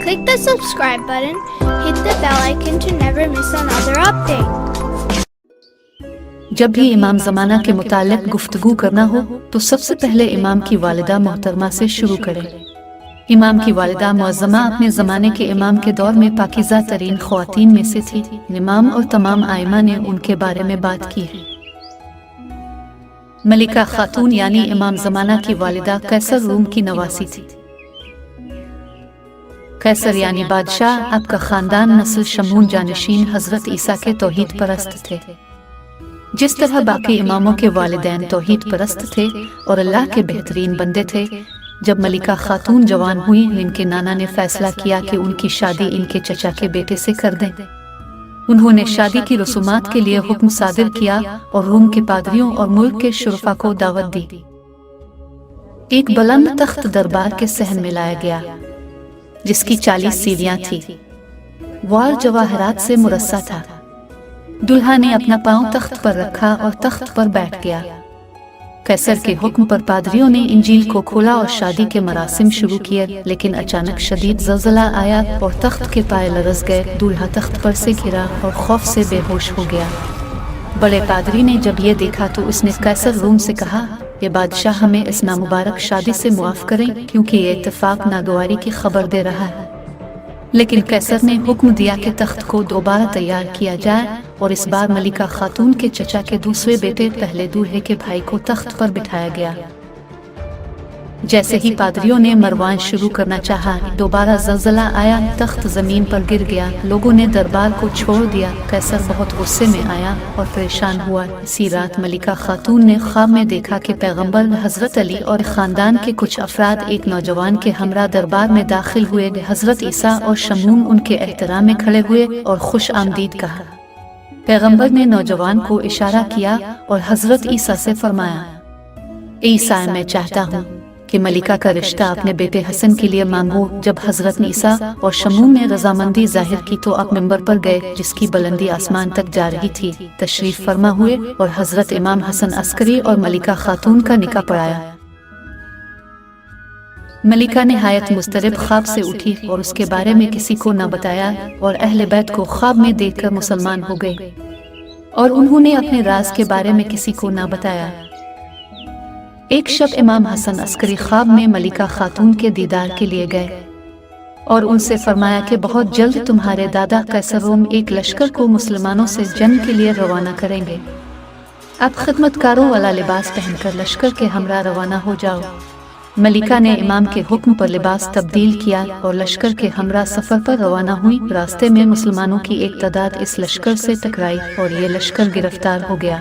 Click the subscribe button, hit the bell icon to never miss another update. जब भी इमाम ज़माना के मुताल्लिक़ गुफ्तगू करना हो तो सबसे पहले इमाम की वालिदा मोहतरमा से शुरू करें। इमाम की वालिदा मुअज़्ज़मा अपने ज़माने के इमाम के दौर में पाकीज़ा तरीन ख़वातीन में से थी। इमाम और तमाम आइमा ने उनके बारे में बात की है। मलिका खातून यानी इमाम ज़माना की वालिदा कैसर रूम की नवासी थी। कैसर यानी बादशाह, आपका ख़ानदान नस्ल शमून जानशीन हज़रत ईसा के तौहीद परस्त थे। जिस तरह बाकी इमामों के वालिदैन तौहीद परस्त थे और अल्लाह के बेहतरीन बंदे थे, जब मलिका खातून जवान हुई, इनके नाना ने फैसला किया कि उनकी शादी इनके चचा के बेटे से कर दें। उन्होंने शादी की रसूमात के लिए हुक्म सादिर किया और रूम के पादरियों और मुल्क के शुरफा को दावत दी। एक बुलंद तख्त दरबार के सहन में लाया गया जिसकी 40 सीढ़ियां थी। वार जवाहरात से मुरस्सा था। दुल्हा ने अपना पांव तख्त पर रखा और तख्त पर बैठ गया। कैसर के हुक्म पर पादरियों ने इंजील को खोला और शादी के मरासिम शुरू किए, लेकिन अचानक शदीद ज़लज़ला आया और तख्त के पाए लरज़ गए। दूल्हा तख्त पर से गिरा और खौफ से बेहोश हो गया। बड़े पादरी ने जब ये देखा तो उसने कैसर रूम से कहा, ये बादशाह हमें इस नामुबारक शादी से मुआफ़ करें, क्योंकि ये इत्तेफाक नागवारी की खबर दे रहा है। लेकिन कैसर ने हुक्म दिया कि तख्त को दोबारा तैयार किया जाए और इस बार मलिका खातून के चचा के दूसरे बेटे पहले दूल्हे के भाई को तख्त पर बिठाया गया। जैसे ही पादरियों ने मरवान शुरू करना चाहा, दोबारा ज़लज़ला आया, तख्त ज़मीन पर गिर गया। लोगों ने दरबार को छोड़ दिया। कैसर बहुत गुस्से में आया और परेशान हुआ। इसी रात मलिका खातून ने ख्वाब में देखा कि पैगंबर हज़रत अली और ख़ानदान के कुछ अफराद एक नौजवान के हमरा दरबार में दाखिल हुए। हज़रत ईसा और शमून उनके एहतराम में खड़े हुए और खुश आमदीद कहा। पैगंबर ने नौजवान को इशारा किया और हज़रत ईसा से फरमाया, ईसा, मैं चाहता हूँ कि मलिका का रिश्ता अपने बेटे हसन के लिए मांगो। जब हज़रत ईसा और शमून ने रजामंदी जाहिर की तो आप मिंबर पर गए जिसकी बुलंदी आसमान तक जा रही थी। तशरीफ फरमा हुए और हज़रत इमाम हसन अस्करी और मलिका खातून का निकाह पढ़ाया। मलिका निहायत मुस्तरब ख्वाब से उठी और उसके बारे में किसी को न बताया और अहले बैत को ख्वाब में देखकर मुसलमान हो गए और उन्होंने अपने राज के बारे में किसी को न बताया। एक शब इमाम हसन अस्करी ख्वाब में मलिका खातून के दीदार के लिए गए और उनसे फरमाया कि बहुत जल्द तुम्हारे दादा कैसर रोम एक लश्कर को मुसलमानों से जंग के लिए रवाना करेंगे। अब खिदमतकारों वाला लिबास पहनकर लश्कर के हमरा रवाना हो जाओ। मलिका ने इमाम के हुक्म पर लिबास तब्दील किया और लश्कर के हमरा सफर पर रवाना हुई। रास्ते में मुसलमानों की एक तादाद इस लश्कर से टकराई और ये लश्कर गिरफ्तार हो गया।